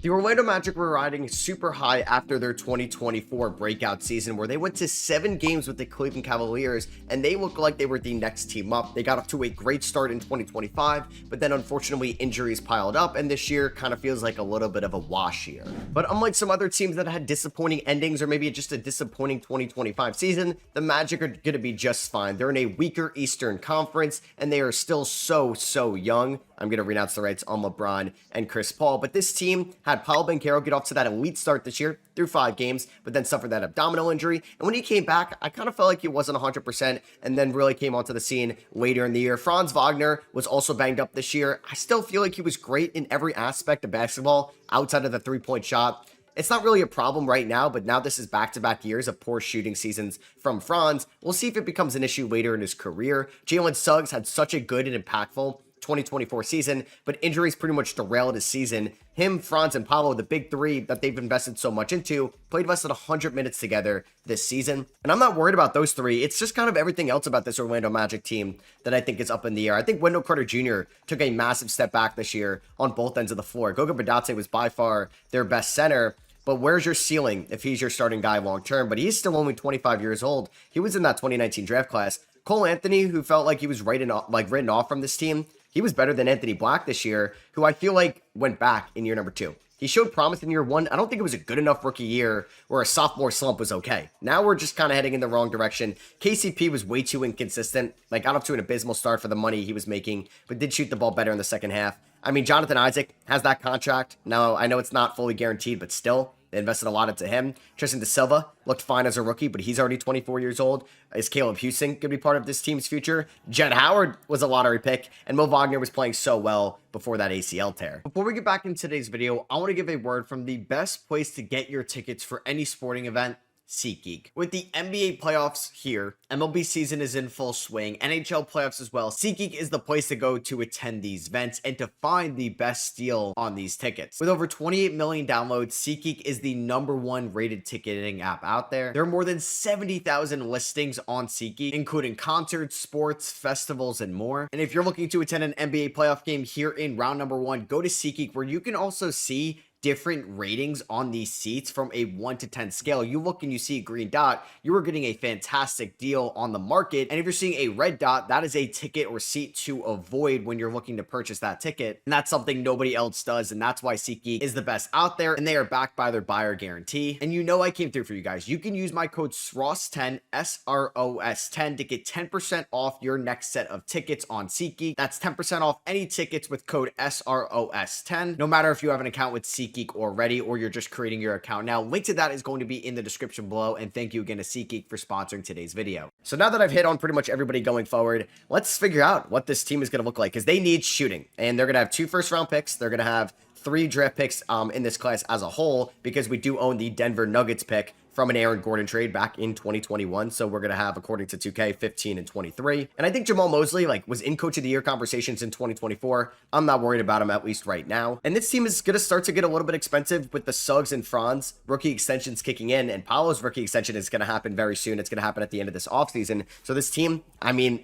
The Orlando Magic were riding super high after their 2024 breakout season where they went to 7 games with the Cleveland Cavaliers and they looked like they were the next team up. They got off to a great start in 2025, but then unfortunately injuries piled up and this year kind of feels like a little bit of a wash year. But unlike some other teams that had disappointing endings or maybe just a disappointing 2025 season, the Magic are going to be just fine. They're in a weaker Eastern Conference and they are still so young. I'm going to renounce the rights on LeBron and Chris Paul, but this team had Paolo Banchero get off to that elite start this year through 5 games, but then suffered that abdominal injury. And when he came back, I kind of felt like he wasn't 100% and then really came onto the scene later in the year. Franz Wagner was also banged up this year. I still feel like he was great in every aspect of basketball outside of the 3-point shot. It's not really a problem right now, but now this is back-to-back years of poor shooting seasons from Franz. We'll see if it becomes an issue later in his career. Jalen Suggs had such a good and impactful 2024 season, but injuries pretty much derailed his season. Him, Franz, and Paolo, the big three that they've invested so much into, played less than 100 minutes together this season. And I'm not worried about those three. It's just kind of everything else about this Orlando Magic team that I think is up in the air. I think Wendell Carter Jr. took a massive step back this year on both ends of the floor. Goga Bitadze was by far their best center. But where's your ceiling if he's your starting guy long term? But he's still only 25 years old. He was in that 2019 draft class. Cole Anthony, who felt like he was written off from this team, he was better than Anthony Black this year, who I feel like went back in year number 2. He showed promise in year 1. I don't think it was a good enough rookie year where a sophomore slump was okay. Now we're just kind of heading in the wrong direction. KCP was way too inconsistent. Like, got off to an abysmal start for the money he was making, but did shoot the ball better in the second half. I mean, Jonathan Isaac has that contract. Now, I know it's not fully guaranteed, but still, they invested a lot into him. Tristan De Silva looked fine as a rookie, but he's already 24 years old. Is Caleb Houston going to be part of this team's future? Jett Howard was a lottery pick, and Mo Wagner was playing so well before that ACL tear. Before we get back into today's video, I want to give a word from the best place to get your tickets for any sporting event, SeatGeek. With the NBA playoffs here, MLB season is in full swing, NHL playoffs as well. SeatGeek is the place to go to attend these events and to find the best deal on these tickets. With over 28 million downloads, SeatGeek is the #1 rated ticketing app out there. There are more than 70,000 listings on SeatGeek, including concerts, sports, festivals, and more. And if you're looking to attend an NBA playoff game here in round number 1, go to SeatGeek where you can also see different ratings on these seats from a 1 to 10 scale. You look and you see a green dot, you are getting a fantastic deal on the market. And if you're seeing a red dot, that is a ticket or seat to avoid when you're looking to purchase that ticket. And that's something nobody else does. And that's why SeatGeek is the best out there. And they are backed by their buyer guarantee. And you know I came through for you guys. You can use my code SROS10, SROS10, to get 10% off your next set of tickets on SeatGeek. That's 10% off any tickets with code SROS10, no matter if you have an account with SeatGeek already or you're just creating your account now. Link to that is going to be in the description below, and thank you again to SeatGeek for sponsoring today's video. So now that I've hit on pretty much everybody going forward, let's figure out what this team is going to look like, because they need shooting, and they're going to have 2 first-round picks. They're going to have 3 draft picks in this class as a whole, because we do own the Denver Nuggets pick from an Aaron Gordon trade back in 2021. So we're going to have, according to 2K, 15 and 23. And I think Jamal Mosley was in coach of the year conversations in 2024. I'm not worried about him, at least right now. And this team is going to start to get a little bit expensive with the Suggs and Franz rookie extensions kicking in, and Paolo's rookie extension is going to happen very soon. It's going to happen at the end of this offseason. So this team, I mean,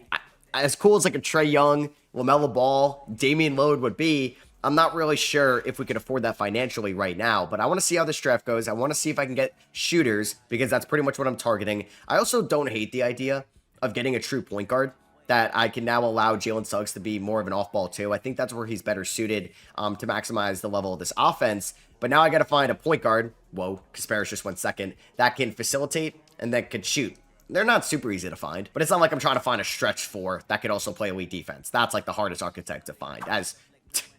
as cool as like a Trae Young, LaMelo Ball, Damian Lillard would be, I'm not really sure if we could afford that financially right now, but I want to see how this draft goes. I want to see if I can get shooters, because that's pretty much what I'm targeting. I also don't hate the idea of getting a true point guard that I can now allow Jalen Suggs to be more of an off-ball too. I think that's where he's better suited to maximize the level of this offense. But now I got to find a point guard. Whoa, Kasparis just went second. That can facilitate and that can shoot. They're not super easy to find, but it's not like I'm trying to find a stretch 4 that could also play elite defense. That's like the hardest architect to find, as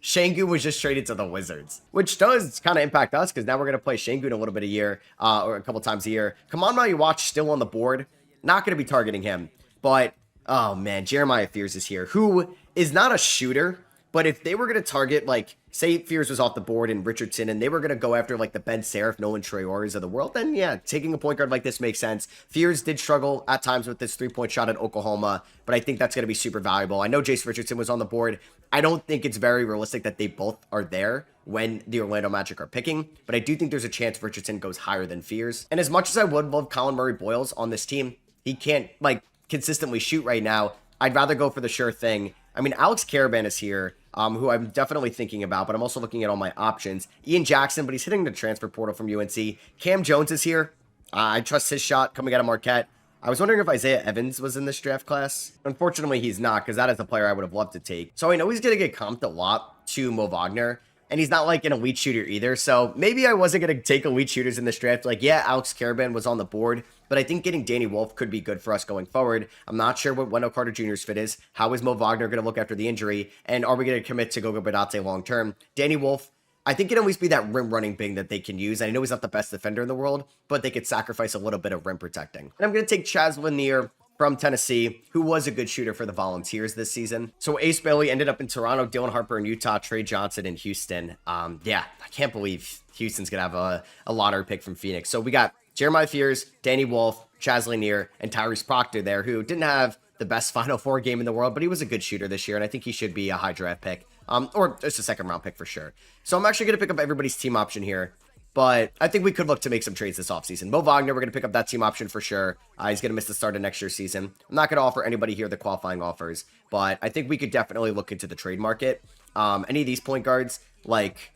Şengün was just traded to the Wizards, which does kind of impact us, because now we're going to play Şengün a little bit a year, or a couple times a year. Kaman Watch still on the board. Not going to be targeting him, but oh man, Jeremiah Fears is here, who is not a shooter, but if they were going to target, like, say Fears was off the board and Richardson, and they were going to go after like the Ben Seraph, Nolan Traore's of the world, then yeah, taking a point guard like this makes sense. Fears did struggle at times with this 3-point shot at Oklahoma, but I think that's going to be super valuable. I know Jace Richardson was on the board. I don't think it's very realistic that they both are there when the Orlando Magic are picking, but I do think there's a chance Richardson goes higher than Fears. And as much as I would love Colin Murray Boyles on this team, he can't like consistently shoot right now. I'd rather go for the sure thing. I mean, Alex Caravan is here. who I'm definitely thinking about, but I'm also looking at all my options. Ian Jackson, but he's hitting the transfer portal from UNC. Cam Jones is here. I trust his shot coming out of Marquette. I was wondering if Isaiah Evans was in this draft class. Unfortunately, he's not, because that is a player I would have loved to take. So I know he's going to get comped a lot to Mo Wagner, and he's not like an elite shooter either. So maybe I wasn't going to take elite shooters in this draft. Like, yeah, Alex Caravan was on the board, but I think getting Danny Wolf could be good for us going forward. I'm not sure what Wendell Carter Jr.'s fit is. How is Mo Wagner going to look after the injury? And are we going to commit to Goga Bitadze long term? Danny Wolf, I think it can always be that rim running big that they can use. I know he's not the best defender in the world, but they could sacrifice a little bit of rim protecting. And I'm going to take Chaz Lanier from Tennessee, who was a good shooter for the Volunteers this season. So Ace Bailey ended up in Toronto, Dylan Harper in Utah, Trey Johnson in Houston. Yeah, I can't believe Houston's going to have a lottery pick from Phoenix. So we got Jeremiah Fears, Danny Wolf, Chaz Lanier, and Tyrese Proctor there, who didn't have the best Final Four game in the world, but he was a good shooter this year, and I think he should be a high draft pick. Or just a second round pick for sure. So I'm actually going to pick up everybody's team option here. But I think we could look to make some trades this offseason. Mo Wagner, we're going to pick up that team option for sure. He's going to miss the start of next year's season. I'm not going to offer anybody here the qualifying offers. But I think we could definitely look into the trade market. Any of these point guards, like,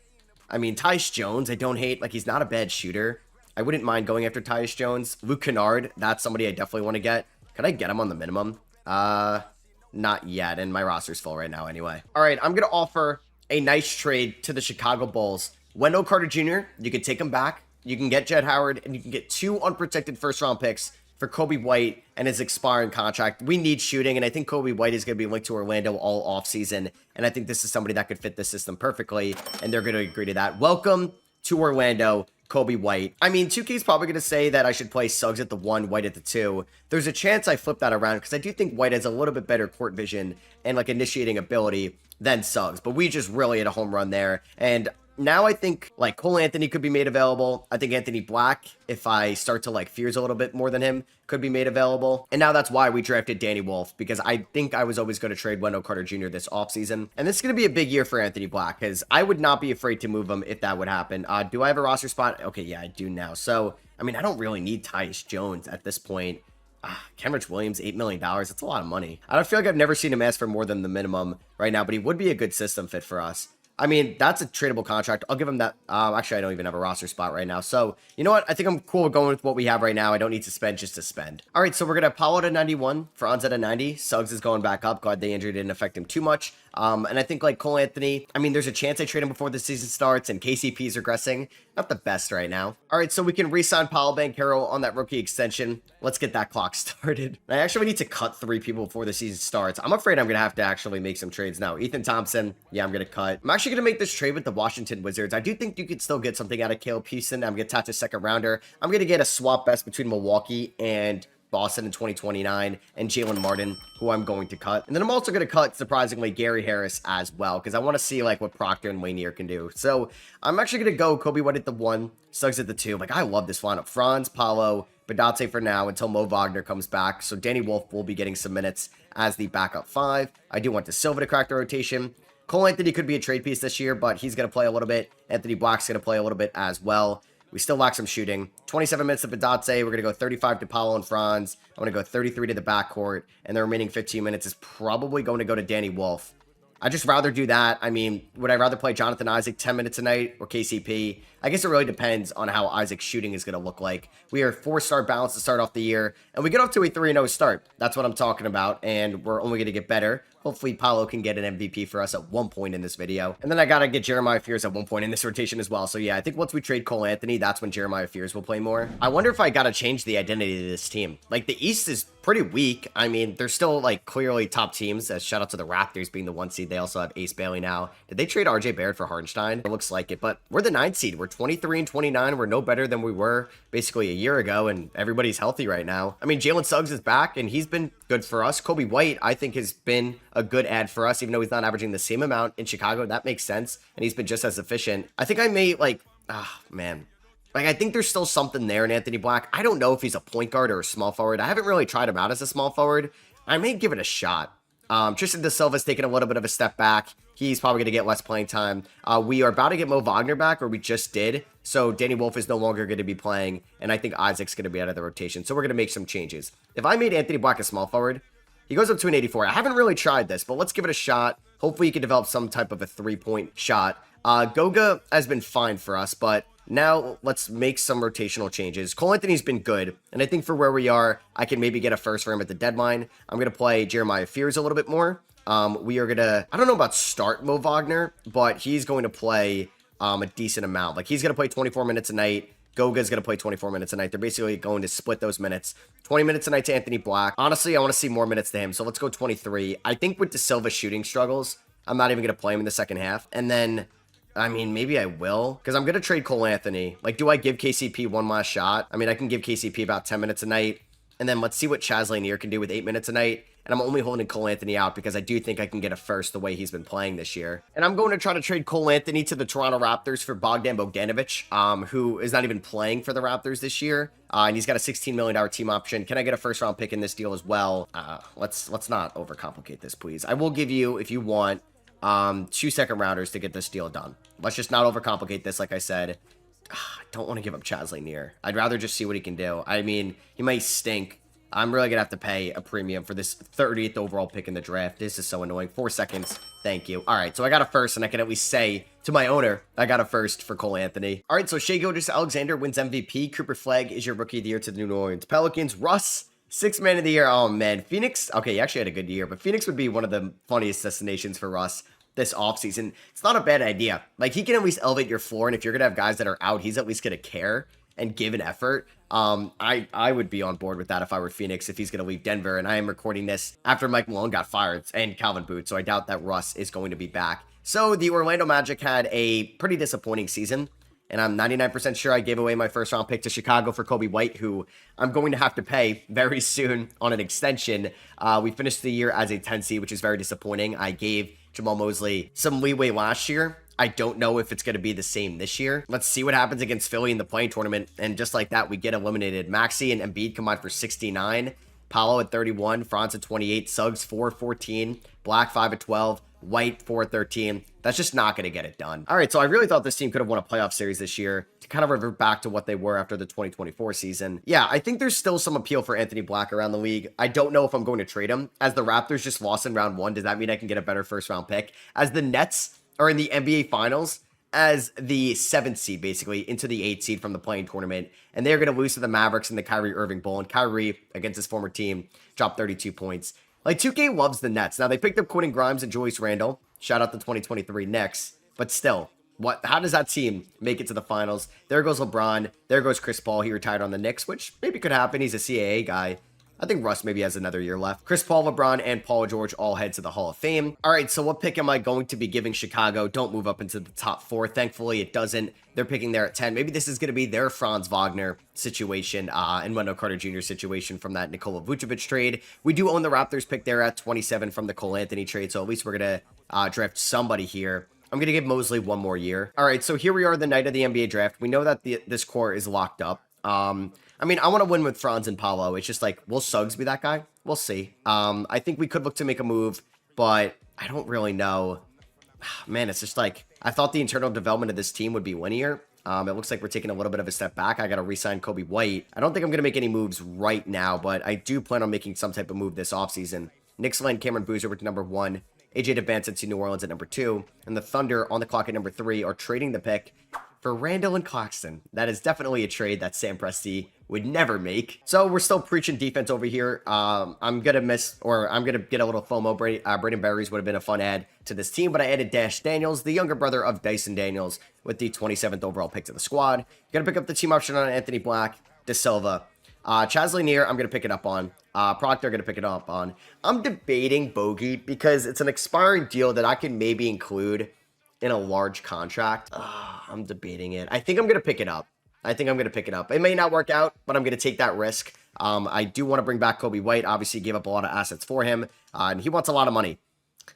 I mean, Tyus Jones, I don't hate. Like, he's not a bad shooter. I wouldn't mind going after Tyus Jones. Luke Kennard, that's somebody I definitely want to get. Could I get him on the minimum? Not yet, and my roster's full right now anyway. All right, I'm going to offer a nice trade to the Chicago Bulls. Wendell Carter Jr., you can take him back. You can get Jed Howard, and you can get 2 unprotected first-round picks for Kobe White and his expiring contract. We need shooting, and I think Kobe White is going to be linked to Orlando all offseason, and I think this is somebody that could fit the system perfectly, and they're going to agree to that. Welcome to Orlando, Kobe White. I mean, 2K's probably going to say that I should play Suggs at the 1, White at the 2. There's a chance I flip that around because I do think White has a little bit better court vision and like initiating ability than Suggs, but we just really hit a home run there. And now I think like Cole Anthony could be made available. I think Anthony Black, if I start to like Fears a little bit more than him, could be made available. And now that's why we drafted Danny Wolf, because I think I was always going to trade Wendell Carter Jr. this offseason. And this is going to be a big year for Anthony Black, because I would not be afraid to move him if that would happen. Do I have a roster spot? Okay, yeah, I do now. So, I mean, I don't really need Tyus Jones at this point. Kenrich Williams, $8 million. That's a lot of money. I don't feel like I've never seen him ask for more than the minimum right now, but he would be a good system fit for us. I mean, that's a tradable contract. I'll give him that. Actually, I don't even have a roster spot right now. So, you know what? I think I'm cool with going with what we have right now. I don't need to spend just to spend. All right, so we're going to have Paolo to 91, Franz at a 90. Suggs is going back up. Glad the injury didn't affect him too much. And I think like Cole Anthony, I mean, there's a chance I trade him before the season starts, and KCP is regressing. Not the best right now. All right, so we can re-sign Paolo Banchero on that rookie extension. Let's get that clock started. I actually need to cut 3 people before the season starts. I'm afraid I'm going to have to actually make some trades now. Ethan Thompson, yeah, I'm going to cut. I'm actually going to make this trade with the Washington Wizards. I do think you could still get something out of Caleb Houston. I'm going to attach a second rounder. I'm going to get a swap best between Milwaukee and Boston in 2029, and Jalen Martin, who I'm going to cut. And then I'm also going to cut, surprisingly, Gary Harris as well, because I want to see like what Proctor and Wainier can do. So I'm actually going to go Kobe White at the 1, Suggs at the 2. Like, I love this lineup. Franz, Paolo, Bitadze for now until Mo Wagner comes back. So Danny Wolf will be getting some minutes as the backup 5. I do want the Silva to crack the rotation. Cole Anthony could be a trade piece this year, but he's going to play a little bit. Anthony Black's going to play a little bit as well. We still lack some shooting. 27 minutes to Bitadze. We're going to go 35 to Paolo and Franz. I'm going to go 33 to the backcourt. And the remaining 15 minutes is probably going to go to Danny Wolf. I'd just rather do that. I mean, would I rather play Jonathan Isaac 10 minutes a night or KCP? I guess it really depends on how Isaac's shooting is going to look like. We are 4-star balance to start off the year, and we get off to a 3-0 start. That's what I'm talking about, and we're only going to get better. Hopefully, Paolo can get an MVP for us at one point in this video. And then I got to get Jeremiah Fears at one point in this rotation as well. So yeah, I think once we trade Cole Anthony, that's when Jeremiah Fears will play more. I wonder if I got to change the identity of this team. Like, the East is pretty weak. I mean, they're still, like, clearly top teams. Shout out to the Raptors being the 1 seed. They also have Ace Bailey now. Did they trade RJ Barrett for Hardenstein? It looks like it, but we're the 9 seed. We're 23 and 29. We're no better than we were basically a year ago, and everybody's healthy right now. I mean, Jalen Suggs is back, and he's been good for us. Kobe White, I think, has been a good add for us, even though he's not averaging the same amount in Chicago. That makes sense, and he's been just as efficient. I think I may, like, man. Like, I think there's still something there in Anthony Black. I don't know if he's a point guard or a small forward. I haven't really tried him out as a small forward. I may give it a shot. Tristan Da Silva's taking a little bit of a step back. He's probably going to get less playing time. We are about to get Mo Wagner back, or we just did. So Danny Wolf is no longer going to be playing, and I think Isaac's going to be out of the rotation. So we're going to make some changes. If I made Anthony Black a small forward, He goes up to an 84. I haven't really tried this, but let's give it a shot. Hopefully he can develop some type of a 3-point shot. Goga has been fine for us, but now let's make some rotational changes. Cole Anthony's been good, and I think for where we are, I can maybe get a first for him at the deadline. I'm going to play Jeremiah Fears a little bit more. We are going to, I don't know about start Mo Wagner, but he's going to play a decent amount. Like, he's going to play 24 minutes a night. Goga's going to play 24 minutes a night. They're basically going to split those minutes. 20 minutes a night to Anthony Black. Honestly, I want to see more minutes to him, so let's go 23. I think with De Silva shooting struggles, I'm not even going to play him in the second half. And then, I mean, maybe I will, because I'm going to trade Cole Anthony. Like, do I give KCP one last shot? I mean, I can give KCP about 10 minutes a night, and then let's see what Chaz Lanier can do with 8 minutes a night. And I'm only holding Cole Anthony out because I do think I can get a first the way he's been playing this year. And I'm going to try to trade Cole Anthony to the Toronto Raptors for Bogdan Bogdanovic, who is not even playing for the Raptors this year. And he's got a $16 million team option. Can I get a first round pick in this deal as well? Let's not overcomplicate this, please. I will give you, if you want, 2 second rounders to get this deal done. Let's just not overcomplicate this. Like I said, I don't want to give up Chaz Lanier. I'd rather just see what he can do. I mean, he might stink. I'm really going to have to pay a premium for this 30th overall pick in the draft. This is so annoying. 4 seconds. Thank you. All right, so I got a first, and I can at least say to my owner, I got a first for Cole Anthony. All right, so Shai Gilgeous-Alexander wins MVP. Cooper Flagg is your Rookie of the Year to the New Orleans Pelicans. Russ, 6th Man of the Year. Oh, man. Phoenix, okay, he actually had a good year, but Phoenix would be one of the funniest destinations for Russ this offseason. It's not a bad idea. Like, he can at least elevate your floor, and if you're going to have guys that are out, he's at least going to care and give an effort. I would be on board with that if I were Phoenix, if he's going to leave Denver. And I am recording this after Mike Malone got fired and Calvin Booth, so I doubt that Russ is going to be back. So the Orlando Magic had a pretty disappointing season, and I'm 99% sure I gave away my first round pick to Chicago for Kobe White, who I'm going to have to pay very soon on an extension. We finished the year as a 10 seed, which is very disappointing. I gave Jamal Mosley some leeway last year. I don't know if it's going to be the same this year. Let's see what happens against Philly in the playing tournament. And just like that, we get eliminated. Maxey and Embiid combined for 69. Paolo at 31. Franz at 28. Suggs 4-14. Black 5-12. White 4-13. That's just not going to get it done. All right, so I really thought this team could have won a playoff series this year to kind of revert back to what they were after the 2024 season. Yeah, I think there's still some appeal for Anthony Black around the league. I don't know if I'm going to trade him. As the Raptors just lost in round 1, does that mean I can get a better first round pick? As the Nets are in the NBA Finals as the 7th seed, basically, into the 8th seed from the playing tournament. And they're going to lose to the Mavericks in the Kyrie Irving Bowl. And Kyrie, against his former team, dropped 32 points. Like, 2K loves the Nets. Now, they picked up Quentin Grimes and Julius Randle. Shout out the 2023 Knicks. But still, how does that team make it to the finals? There goes LeBron. There goes Chris Paul. He retired on the Knicks, which maybe could happen. He's a CAA guy. I think Russ maybe has another year left. Chris Paul, LeBron, and Paul George all head to the Hall of Fame. All right, so what pick am I going to be giving Chicago? Don't move up into the top 4. Thankfully, it doesn't. They're picking there at 10. Maybe this is going to be their Franz Wagner situation and Wendell Carter Jr. situation from that Nikola Vucevic trade. We do own the Raptors pick there at 27 from the Cole Anthony trade, so at least we're going to draft somebody here. I'm going to give Mosley one more year. All right, so here we are the night of the NBA draft. We know that this core is locked up. I mean, I want to win with Franz and Paolo. It's just like, will Suggs be that guy? We'll see. I think we could look to make a move, but I don't really know. Man, it's just like, I thought the internal development of this team would be linear. It looks like we're taking a little bit of a step back. I got to re-sign Kobe White. I don't think I'm going to make any moves right now, but I do plan on making some type of move this offseason. Knicks land Cameron Boozer with number 1. AJ DeVance to New Orleans at number 2. And the Thunder on the clock at number 3 are trading the pick for Randall and Claxton. That is definitely a trade that Sam Presti would never make. So we're still preaching defense over here. I'm going to get a little FOMO. Braden Berries would have been a fun add to this team, but I added Dash Daniels, the younger brother of Dyson Daniels, with the 27th overall pick to the squad. Going to pick up the team option on Anthony Black, De Silva. Chaz Lanier, I'm going to pick it up on. Proctor, going to pick it up on. I'm debating Bogey because it's an expiring deal that I can maybe include in a large contract. I'm debating it. I think I'm going to pick it up. It may not work out, but I'm going to take that risk. I do want to bring back Kobe White. Obviously, gave up a lot of assets for him, and he wants a lot of money.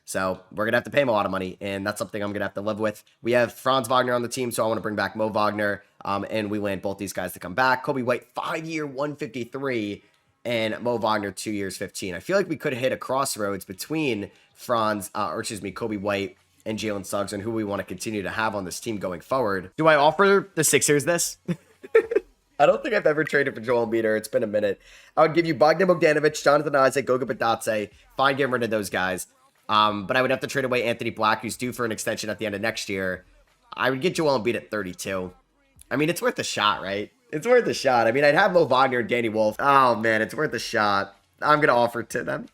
So we're going to have to pay him a lot of money, and that's something I'm going to have to live with. We have Franz Wagner on the team, so I want to bring back Mo Wagner, and we land both these guys to come back. Kobe White, 5-year, 153, and Mo Wagner, 2 years, 15. I feel like we could hit a crossroads between Kobe White and Jalen Suggs and who we want to continue to have on this team going forward. Do I offer the Sixers this? I don't think I've ever traded for Joel Embiid. It's been a minute. I would give you Bogdan Bogdanovic, Jonathan Isaac, Goga Bitadze. Fine getting rid of those guys. But I would have to trade away Anthony Black, who's due for an extension at the end of next year. I would get Joel Embiid at 32. I mean, it's worth a shot, right? It's worth a shot. I mean, I'd have Mo Wagner and Danny Wolf. Oh, man, it's worth a shot. I'm going to offer it to them.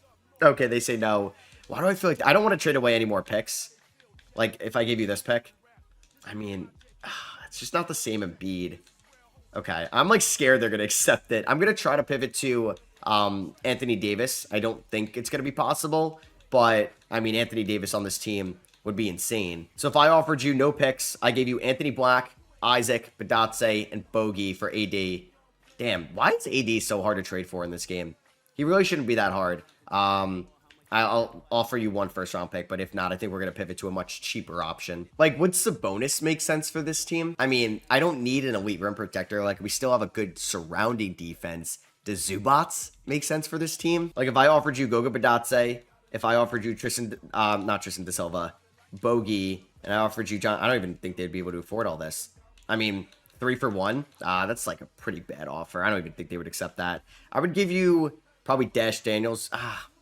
Okay, they say no. Why do I feel like I don't want to trade away any more picks? Like, if I gave you this pick? I mean, it's just not the same Embiid. Okay, I'm like scared they're going to accept it. I'm going to try to pivot to Anthony Davis. I don't think it's going to be possible, but I mean, Anthony Davis on this team would be insane. So if I offered you no picks, I gave you Anthony Black, Isaac, Bitadze, and Bogey for AD. Damn, why is AD so hard to trade for in this game? He really shouldn't be that hard. I'll offer you one first round pick, but if not, I think we're going to pivot to a much cheaper option. Like, would Sabonis make sense for this team? I mean, I don't need an elite rim protector. Like, we still have a good surrounding defense. Does Zubats make sense for this team? Like, if I offered you Goga Bitadze, if I offered you not Tristan De Silva, Bogey, and I offered you John, I don't even think they'd be able to afford all this. I mean, 3 for 1, that's like a pretty bad offer. I don't even think they would accept that. I would give you probably Dash Daniels.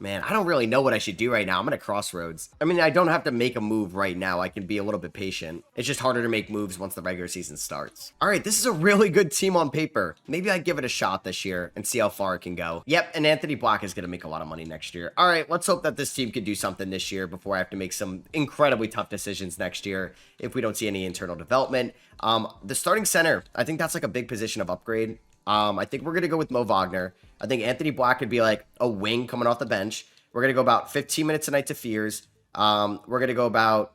Man, I don't really know what I should do right now. I'm at a crossroads. I mean, I don't have to make a move right now. I can be a little bit patient. It's just harder to make moves once the regular season starts. All right, this is a really good team on paper. Maybe I'd give it a shot this year and see how far it can go. Yep, and Anthony Black is going to make a lot of money next year. All right, let's hope that this team can do something this year before I have to make some incredibly tough decisions next year if we don't see any internal development. The starting center, I think that's like a big position of upgrade. I think we're going to go with Mo Wagner. I think Anthony Black could be like a wing coming off the bench. We're going to go about 15 minutes a night to Fears. We're going to go about,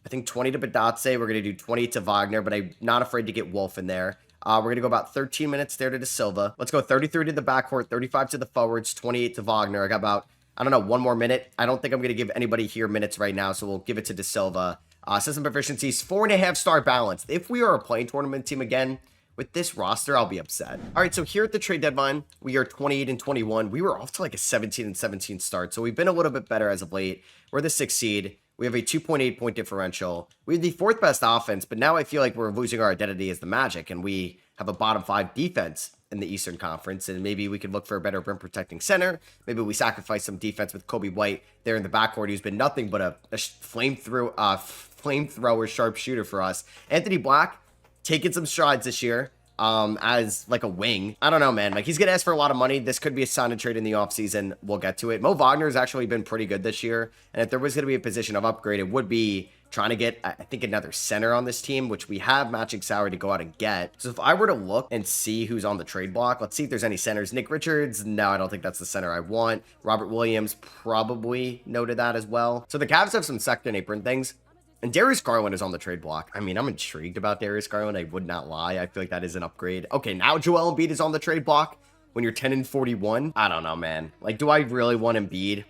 I think, 20 to Bitadze. We're going to do 20 to Wagner, but I'm not afraid to get Wolf in there. We're going to go about 13 minutes there to De Silva. Let's go 33 to the backcourt, 35 to the forwards, 28 to Wagner. I got about, I don't know, one more minute. I don't think I'm going to give anybody here minutes right now, so we'll give it to De Silva. System proficiencies, 4.5-star balance. If we are a playing tournament team again, with this roster, I'll be upset. All right, so here at the trade deadline, we are 28-21. We were off to like a 17-17 start, so we've been a little bit better as of late. We're the 6th seed. We have a 2.8 point differential. We have the 4th best offense, but now I feel like we're losing our identity as the Magic, and we have a bottom 5 defense in the Eastern Conference, and maybe we could look for a better rim protecting center. Maybe we sacrifice some defense with Kobe White there in the backcourt, who's been nothing but a flamethrower sharpshooter for us. Anthony Black taking some strides this year as like a wing. I don't know, man. Like, he's gonna ask for a lot of money. This could be a sign and trade in the offseason. We'll get to it. Mo Wagner has actually been pretty good this year, and if there was gonna be a position of upgrade, it would be trying to get, I think, another center on this team, which we have matching salary to go out and get. So if I were to look and see who's on the trade block, let's see if there's any centers. Nick Richards, no, I don't think that's the center I want. Robert Williams, probably noted that as well. So the Cavs have some second and apron things. And Darius Garland is on the trade block. I mean, I'm intrigued about Darius Garland. I would not lie. I feel like that is an upgrade. Okay, now Joel Embiid is on the trade block when you're 10-41. I don't know, man. Like, do I really want Embiid?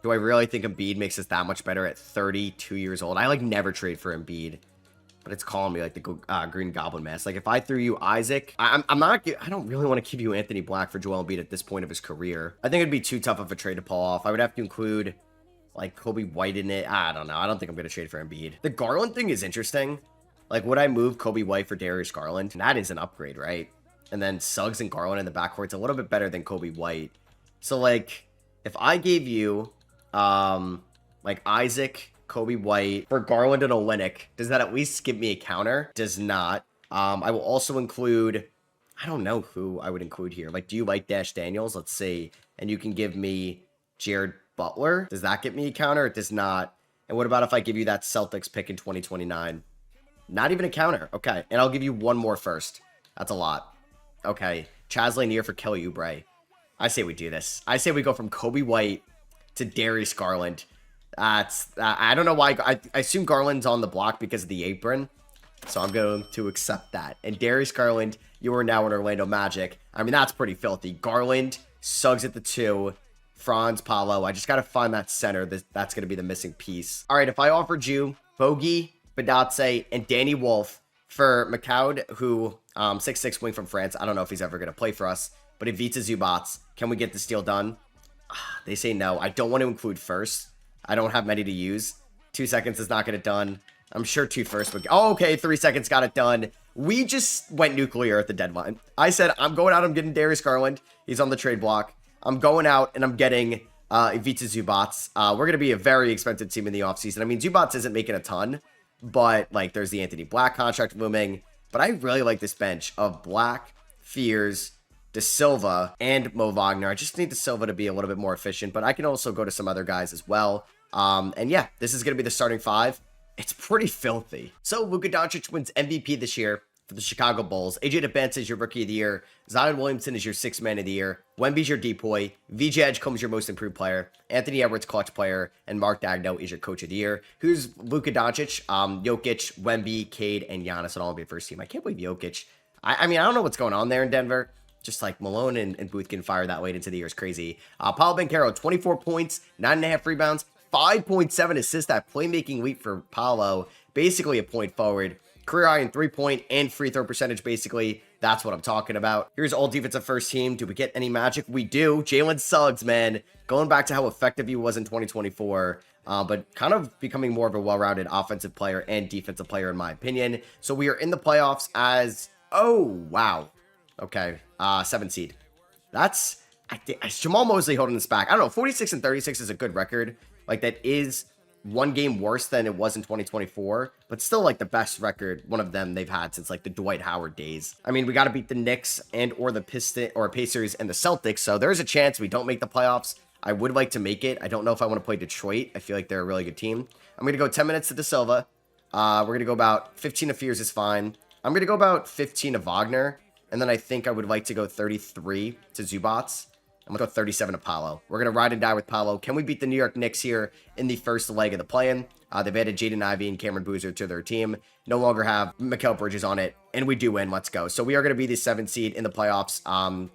Do I really think Embiid makes us that much better at 32 years old? I, like, never trade for Embiid. But it's calling me, like, the Green Goblin mask. Like, if I threw you Isaac, I don't really want to give you Anthony Black for Joel Embiid at this point of his career. I think it'd be too tough of a trade to pull off. I would have to include like Kobe White in it. I don't know. I don't think I'm going to trade for Embiid. The Garland thing is interesting. Like, would I move Kobe White for Darius Garland? That is an upgrade, right? And then Suggs and Garland in the backcourt's a little bit better than Kobe White. So, like, if I gave you, like, Isaac, Kobe White for Garland and Olynyk, does that at least give me a counter? Does not. I will also include, I don't know who I would include here. Like, do you like Dash Daniels? Let's see. And you can give me Jared Butler. Does that get me a counter? It does not. And what about if I give you that Celtics pick in 2029? Not even a counter. Okay. And I'll give you one more first. That's a lot. Okay. Chaz Lanier for Kelly Oubre. I say we do this. I say we go from Kobe White to Darius Garland. I don't know why. I assume Garland's on the block because of the apron. So I'm going to accept that. And Darius Garland, you are now in Orlando Magic. I mean, that's pretty filthy. Garland, Suggs at the 2. Franz, Paolo. I just got to find that center. That's going to be the missing piece. All right, if I offered you Bogey, Bitadze, and Danny Wolf for McCoud, who 6'6" wing from France. I don't know if he's ever going to play for us, but Ivica Zubats, can we get this deal done? They say no. I don't want to include first. I don't have many to use. 2 seconds is not going to done. I'm sure 2 first would. Oh, okay, 3 seconds got it done. We just went nuclear at the deadline. I said, I'm going out, I'm getting Darius Garland. He's on the trade block. I'm going out and I'm getting Ivica Zubac. We're going to be a very expensive team in the offseason. I mean, Zubac isn't making a ton, but like there's the Anthony Black contract looming. But I really like this bench of Black, Fears, De Silva, and Mo Wagner. I just need De Silva to be a little bit more efficient, but I can also go to some other guys as well. And yeah, this is going to be the starting five. It's pretty filthy. So Luka Doncic wins MVP this year for the Chicago Bulls. AJ Depance is your Rookie of the Year. Zion Williamson is your Sixth Man of the Year. Wemby's your depoy. VJ Edgecombe's your Most Improved Player. Anthony Edwards Clutch Player. And Mark Daigneault is your Coach of the Year. Who's Luka Doncic? Jokic, Wemby, Cade, and Giannis would all be your first team. I can't believe Jokic. I mean, I don't know what's going on there in Denver. Just like Malone and Booth can fire that late into the year is crazy. Paolo Banchero, 24 points, 9.5 rebounds, 5.7 assists. That playmaking leap for Paolo, basically a point forward. Career high in 3-point and free throw percentage, basically. That's what I'm talking about. Here's all defensive first team. Do we get any magic? We do. Jalen Suggs, man. Going back to how effective he was in 2024, but kind of becoming more of a well-rounded offensive player and defensive player, in my opinion. So we are in the playoffs as, oh, wow. Okay, 7 seed. That's, I think, Jamal Mosley holding this back. I don't know, 46 and 36 is a good record. Like, that is one game worse than it was in 2024, but still like the best record, one of them they've had since like the Dwight Howard days. I mean, we got to beat the Knicks and or the Pacers and the Celtics, so there's a chance we don't make the playoffs. I would like to make it. I don't know if I want to play Detroit. I feel like they're a really good team. I'm going to go 10 minutes to De Silva. We're going to go about 15 to Fears is fine. I'm going to go about 15 to Wagner, and then I think I would like to go 33 to Zubac. I'm going to go 37 to Paolo. We're going to ride and die with Paolo. Can we beat the New York Knicks here in the first leg of the play-in? They've added Jaden Ivey and Cameron Boozer to their team. No longer have Mikal Bridges on it. And we do win. Let's go. So we are going to be the 7th seed in the playoffs.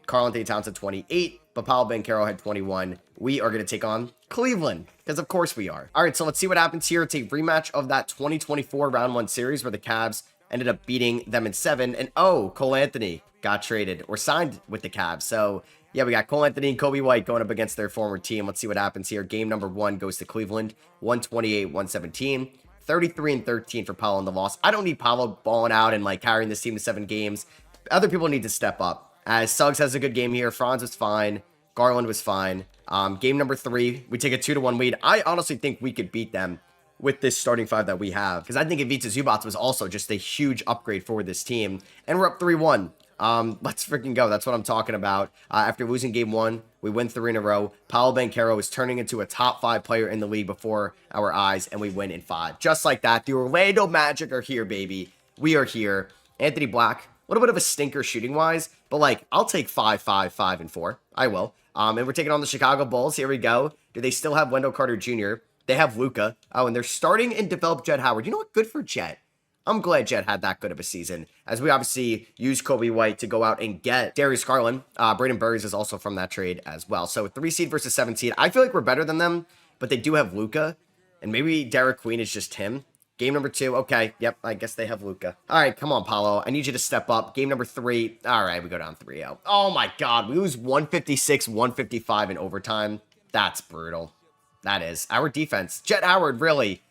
Karl-Anthony Towns had 28, but Paolo Banchero had 21. We are going to take on Cleveland, because of course we are. All right, so let's see what happens here. It's a rematch of that 2024 Round 1 series where the Cavs ended up beating them in 7. And oh, Cole Anthony got traded or signed with the Cavs. So yeah, we got Cole Anthony and Kobe White going up against their former team. Let's see what happens here. Game number 1 goes to Cleveland, 128-117. 33 and 13 for Paolo in the loss. I don't need Paolo balling out and like carrying this team to 7 games. Other people need to step up. As Suggs has a good game here. Franz was fine. Garland was fine. Game number 3, we take a 2-1 lead. I honestly think we could beat them with this starting 5 that we have, because I think Ivica Zubac was also just a huge upgrade for this team. And we're up 3-1. Let's freaking go. That's what I'm talking about. After losing game 1, we win 3 in a row. Paolo Banchero is turning into a top 5 player in the league before our eyes, and we win in 5. Just like that. The Orlando Magic are here, baby. We are here. Anthony Black, a little bit of a stinker shooting wise, but like, I'll take 5, 5, 5, and 4. I will. And we're taking on the Chicago Bulls. Here we go. Do they still have Wendell Carter Jr.? They have Luka. Oh, and they're starting and develop Jett Howard. You know what? Good for Jett. I'm glad Jett had that good of a season, as we obviously used Kobe White to go out and get Darius Garland. Braden Burries is also from that trade as well. So 3 seed versus 7 seed. I feel like we're better than them, but they do have Luka, and maybe Derek Queen is just him. Game number 2. Okay. Yep. I guess they have Luka. All right. Come on, Paolo. I need you to step up. Game number 3. All right. We go down 3-0. Oh my God. We lose 156-155 in overtime. That's brutal. That is. Our defense. Jett Howard, really.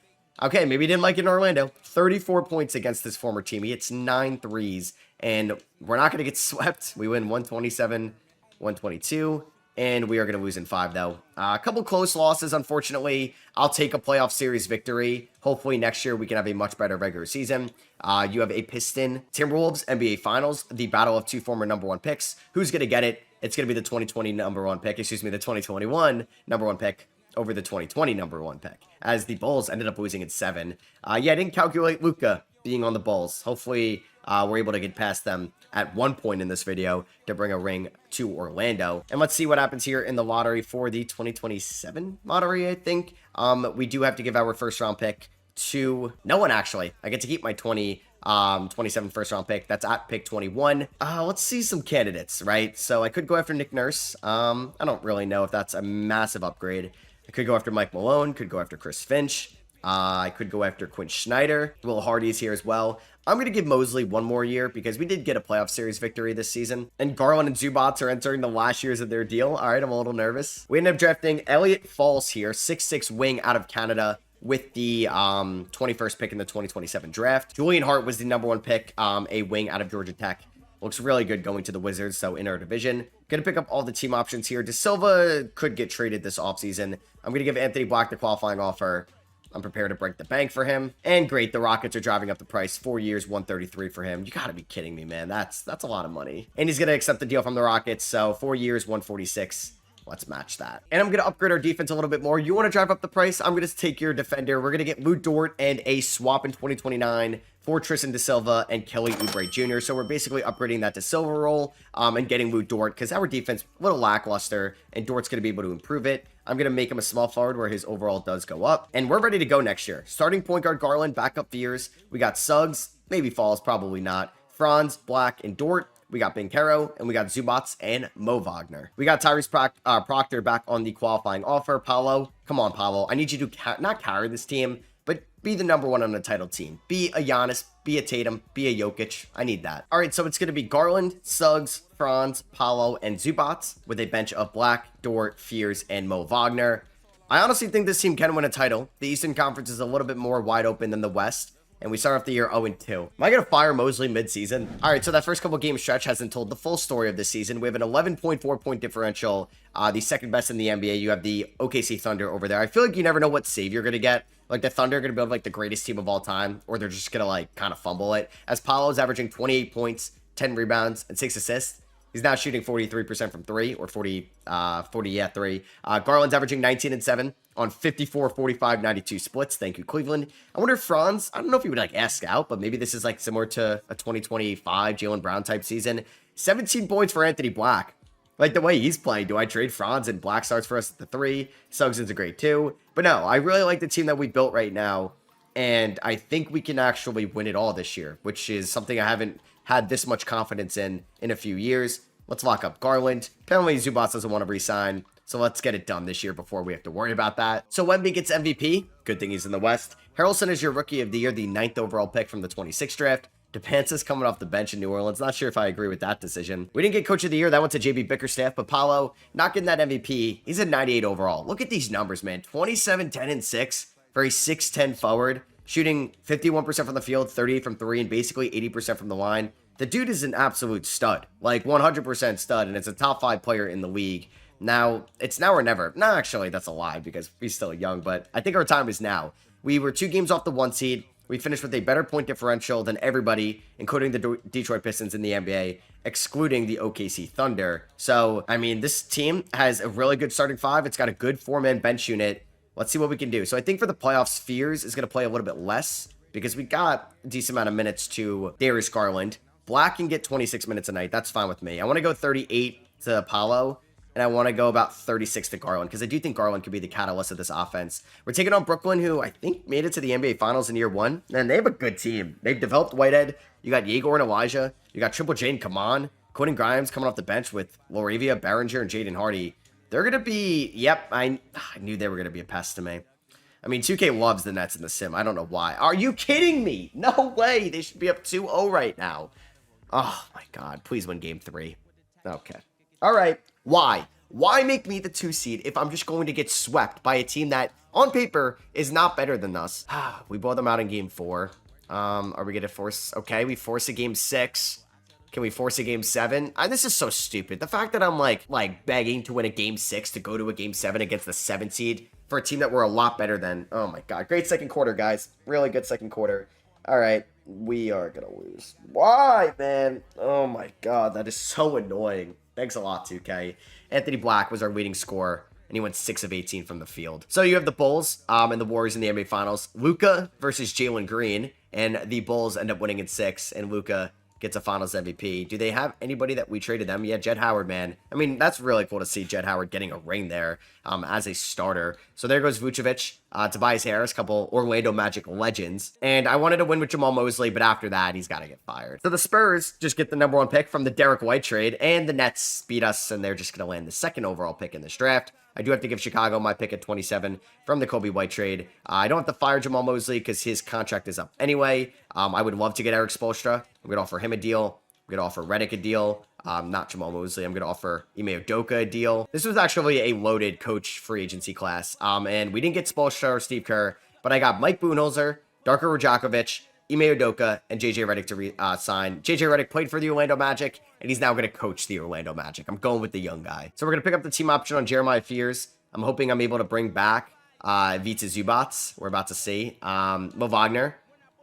Okay, maybe he didn't like it in Orlando. 34 points against this former team. He hits 9 threes, and we're not going to get swept. We win 127-122, and we are going to lose in 5, though. A couple close losses, unfortunately. I'll take a playoff series victory. Hopefully next year we can have a much better regular season. You have a Piston Timberwolves NBA Finals, the battle of 2 former number 1 picks. Who's going to get it? It's going to be the 2020 number 1 pick. Excuse me, the 2021 number 1 pick over the 2020 number 1 pick, as the Bulls ended up losing in 7. Yeah, I didn't calculate Luka being on the Bulls. Hopefully, we're able to get past them at one point in this video to bring a ring to Orlando. And let's see what happens here in the lottery for the 2027 lottery, I think. We do have to give our first round pick to no one, actually. I get to keep my 27 first round pick. That's at pick 21. Let's see some candidates, right? So I could go after Nick Nurse. I don't really know if that's a massive upgrade. I could go after Mike Malone, could go after Chris Finch. I could go after Quinn Snyder. Will Hardy's here as well. I'm going to give Mosley one more year because we did get a playoff series victory this season. And Garland and Zubac are entering the last years of their deal. All right, I'm a little nervous. We ended up drafting Elliot Falls here, 6'6" wing out of Canada. with the 21st pick in the 2027 draft. Julian Hart was the #1 pick, a wing out of Georgia Tech. Looks really good going to the Wizards, so in our division. Going to pick up all the team options here. De Silva could get traded this offseason. I'm going to give Anthony Black the qualifying offer. I'm prepared to break the bank for him. And great, the Rockets are driving up the price. 4 years, 133 for him. You got to be kidding me, man. That's a lot of money. And he's going to accept the deal from the Rockets, so 4 years, 146. Let's match that. And I'm going to upgrade our defense a little bit more. You want to drive up the price? I'm going to take your defender. We're going to get Lou Dort and a swap in 2029 for Tristan De Silva and Kelly Oubre Jr. So we're basically upgrading that De Silva role and getting Lou Dort because our defense a little lackluster and Dort's going to be able to improve it. I'm going to make him a small forward where his overall does go up. And we're ready to go next year. Starting point guard Garland, backup Fears. We got Suggs, maybe Falls, probably not. Franz, Black, and Dort. We got Bankero, and we got Zubats and Mo Wagner. We got Tyrese Proctor back on the qualifying offer. Paolo, come on, Paolo. I need you to not carry this team, but be the #1 on the title team. Be a Giannis, be a Tatum, be a Jokic. I need that. All right, so it's going to be Garland, Suggs, Franz, Paolo, and Zubats with a bench of Black, Dort, Fears, and Mo Wagner. I honestly think this team can win a title. The Eastern Conference is a little bit more wide open than the West. And we start off the year 0-2. Am I going to fire Mosley mid-season? All right, so that first couple game stretch hasn't told the full story of this season. We have an 11.4 point differential, the second best in the NBA. You have the OKC Thunder over there. I feel like you never know what save you're going to get. Like, the Thunder are going to build, like, the greatest team of all time, or they're just going to, like, kind of fumble it. As Paolo's averaging 28 points, 10 rebounds, and 6 assists. He's now shooting 43% from 3, or 3. Garland's averaging 19 and 7 on 54, 45, 92 splits. Thank you, Cleveland. I wonder if Franz, I don't know if he would like ask out, but maybe this is like similar to a 2025 Jaylen Brown type season. 17 points for Anthony Black. Like the way he's playing, do I trade Franz and Black starts for us at the 3? Suggs is a great 2. But no, I really like the team that we built right now. And I think we can actually win it all this year, which is something I haven't had this much confidence in a few years. Let's lock up Garland. Apparently Zubats doesn't want to resign, so let's get it done this year before we have to worry about that. So Wemby gets MVP. Good thing he's in the West. Harrelson is your Rookie of the Year, the 9th overall pick from the 26th draft. Depansis coming off the bench in New Orleans. Not sure if I agree with that decision. We didn't get Coach of the Year. That went to JB Bickerstaff, but Paolo not getting that MVP. He's at 98 overall. Look at these numbers, man. 27, 10, and 6 for a 6'10 forward. Shooting 51% from the field, 38 from 3, and basically 80% from the line. The dude is an absolute stud, like 100% stud, and it's a top 5 player in the league. Now, it's now or never. No, actually, that's a lie because he's still young, but I think our time is now. We were 2 games off the 1 seed. We finished with a better point differential than everybody, including the Detroit Pistons in the NBA, excluding the OKC Thunder. So, I mean, this team has a really good starting 5. It's got a good 4-man bench unit. Let's see what we can do. So, I think for the playoffs, Fears is going to play a little bit less because we got a decent amount of minutes to Darius Garland. Black can get 26 minutes a night. That's fine with me. I want to go 38 to Paolo, and I want to go about 36 to Garland, because I do think Garland could be the catalyst of this offense. We're taking on Brooklyn, who I think made it to the NBA Finals in year 1. And they have a good team. They've developed Whitehead. You got Yegor and Elijah. You got Triple J and Kaman. Quentin Grimes coming off the bench with Laravia, Barringer, and Jaden Hardy. They're going to be, yep, I knew they were going to be a pest to me. I mean, 2K loves the Nets in the sim. I don't know why. Are you kidding me? No way. They should be up 2-0 right now. Oh, my God. Please win game 3. Okay. All right. Why? Why make me the 2 seed if I'm just going to get swept by a team that, on paper, is not better than us? We bought them out in game 4. Are we going to force? Okay, we force a game 6. Can we force a game 7? This is so stupid. The fact that I'm, like begging to win a game 6 to go to a game 7 against the 7 seed for a team that we're a lot better than. Oh, my God. Great second quarter, guys. Really good second quarter. All right. We are going to lose. Why, man? Oh, my God. That is so annoying. Thanks a lot, 2K. Anthony Black was our leading scorer, and he went 6 of 18 from the field. So you have the Bulls and the Warriors in the NBA Finals. Luka versus Jalen Green, and the Bulls end up winning in 6, and Luka gets a Finals MVP. Do they have anybody that we traded them? Yeah, Jett Howard, man. I mean, that's really cool to see Jett Howard getting a ring there as a starter. So there goes Vucevic, Tobias Harris, couple Orlando Magic legends. And I wanted to win with Jamal Mosley, but after that, he's got to get fired. So the Spurs just get the #1 pick from the Derek White trade, and the Nets beat us, and they're just going to land the 2nd overall pick in this draft. I do have to give Chicago my pick at 27 from the Kobe White trade. I don't have to fire Jamal Mosley because his contract is up anyway. I would love to get Eric Spoelstra. I'm going to offer him a deal. I'm going to offer Redick a deal. Not Jamal Mosley. I'm going to offer Ime Udoka a deal. This was actually a loaded coach free agency class. And we didn't get Spoelstra or Steve Kerr. But I got Mike Budenholzer, Darko Rajakovic, Ime Udoka, and JJ Redick to sign. JJ Redick played for the Orlando Magic, and he's now going to coach the Orlando Magic. I'm going with the young guy. So we're going to pick up the team option on Jeremiah Fears. I'm hoping I'm able to bring back Vita Zubats. We're about to see. Mo Wagner.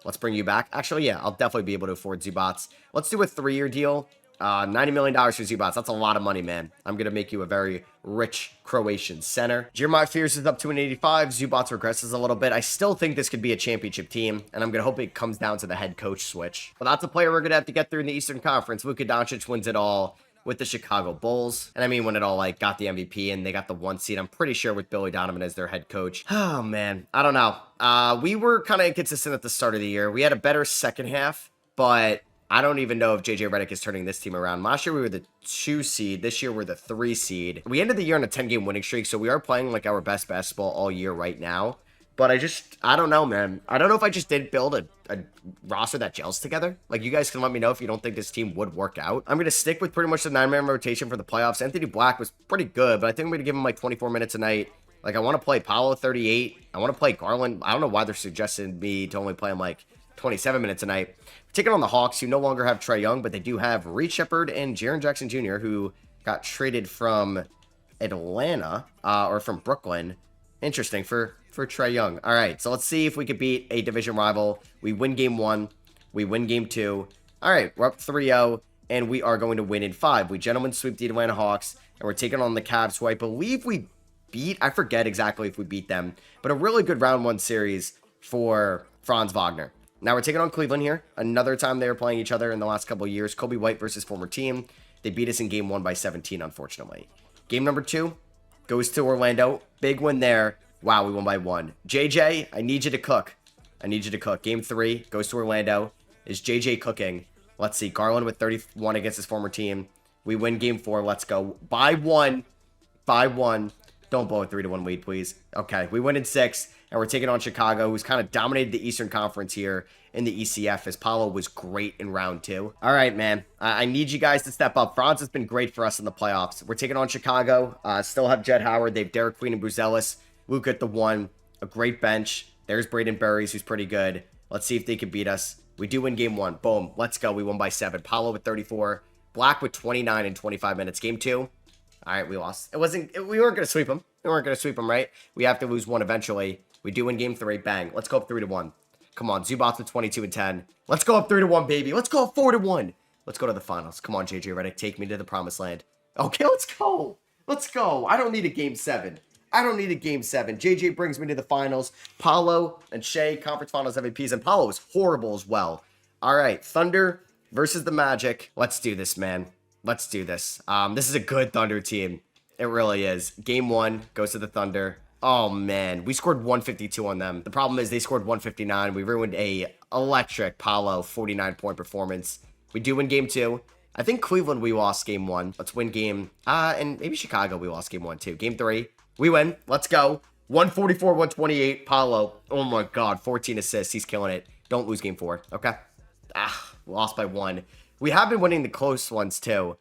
Let's bring you back. Actually, yeah, I'll definitely be able to afford Zubats. Let's do a 3-year deal. $90 million for Zubats. That's a lot of money, man. I'm going to make you a very rich Croatian center. Jeremiah Fears is up to an 85. Zubats regresses a little bit. I still think this could be a championship team, and I'm going to hope it comes down to the head coach switch. But that's a player we're going to have to get through in the Eastern Conference. Luka Doncic wins it all with the Chicago Bulls. And I mean, when it all like got the MVP and they got the 1 seed, I'm pretty sure with Billy Donovan as their head coach. Oh man, I don't know. We were kind of inconsistent at the start of the year. We had a better second half, but I don't even know if JJ Redick is turning this team around. Last year we were the 2 seed. This year we're the 3 seed. We ended the year on a 10-game winning streak, so we are playing like our best basketball all year right now. But I don't know, man. I don't know if I just did build a roster that gels together. Like, you guys can let me know if you don't think this team would work out. I'm going to stick with pretty much the 9-man rotation for the playoffs. Anthony Black was pretty good, but I think I'm going to give him like 24 minutes a night. Like, I want to play Paolo 38. I want to play Garland. I don't know why they're suggesting me to only play him like 27 minutes a night. Taking on the Hawks, who no longer have Trae Young, but they do have Reed Shepherd and Jaren Jackson Jr., who got traded from Atlanta, or from Brooklyn. Interesting, for Trae Young. All right, so let's see if we could beat a division rival. We win game 1. We win game 2. All right, we're up 3-0, and we are going to win in 5. We gentlemen sweep the Atlanta Hawks, and we're taking on the Cavs, who I believe we beat. I forget exactly if we beat them, but a really good round 1 series for Franz Wagner. Now we're taking on Cleveland here. Another time they were playing each other in the last couple of years. Kobe White versus former team. They beat us in game 1 by 17, unfortunately. Game number 2 goes to Orlando. Big win there. Wow, we won by 1. JJ, I need you to cook. I need you to cook. Game 3 goes to Orlando. Is JJ cooking? Let's see. Garland with 31 against his former team. We win game 4. Let's go. By 1. By 1. Don't blow a 3-1 lead, please. Okay, we win in 6, and we're taking on Chicago, who's kind of dominated the Eastern Conference here in the ECF, as Paolo was great in round 2. All right, man. I need you guys to step up. Franz has been great for us in the playoffs. We're taking on Chicago. Still have Jed Howard. They have Derek Queen and Bruzelis. Luke at the 1. A great bench. There's Braden Burries, who's pretty good. Let's see if they can beat us. We do win game 1. Boom. Let's go. We won by 7. Paolo with 34. Black with 29 in 25 minutes. Game 2. All right, we lost. We weren't going to sweep them. We weren't going to sweep them, right? We have to lose 1 eventually. We do win game 3. Bang. Let's go up 3-1. Come on, Zubats with 22 and 10. Let's go up 3-1, baby. Let's go up 4-1. Let's go to the finals. Come on, JJ Redick. Take me to the promised land. Okay, let's go. Let's go. I don't need a game 7. I don't need a game 7. JJ brings me to the finals. Paolo and Shea, conference finals MVPs. And Paolo was horrible as well. All right, Thunder versus the Magic. Let's do this, man. Let's do this. This is a good Thunder team. It really is. Game 1 goes to the Thunder. Oh, man. We scored 152 on them. The problem is they scored 159. We ruined a electric Paolo 49-point performance. We do win game 2. I think Cleveland, we lost game 1. Let's win game... and maybe Chicago, we lost game 1, too. Game 3, we win. Let's go. 144, 128. Paolo. Oh, my God. 14 assists. He's killing it. Don't lose game 4. Okay. Lost by 1. We have been winning the close ones, too.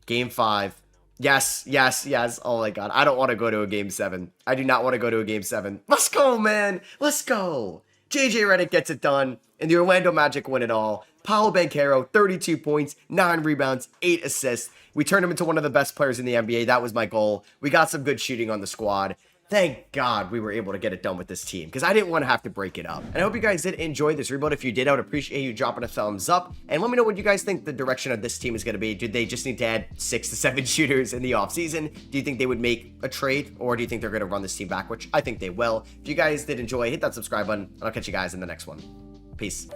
Game 5. Yes, yes, yes. Oh, my God. I don't want to go to a game 7. I do not want to go to a game 7. Let's go, man. Let's go. JJ Redick gets it done, and the Orlando Magic win it all. Paolo Banchero, 32 points, 9 rebounds, 8 assists. We turned him into one of the best players in the NBA. That was my goal. We got some good shooting on the squad. Thank God we were able to get it done with this team, because I didn't want to have to break it up. And I hope you guys did enjoy this rebuild. If you did, I would appreciate you dropping a thumbs up. And let me know what you guys think the direction of this team is going to be. Do they just need to add 6 to 7 shooters in the offseason? Do you think they would make a trade? Or do you think they're going to run this team back? Which I think they will. If you guys did enjoy, hit that subscribe button, and I'll catch you guys in the next one. Peace.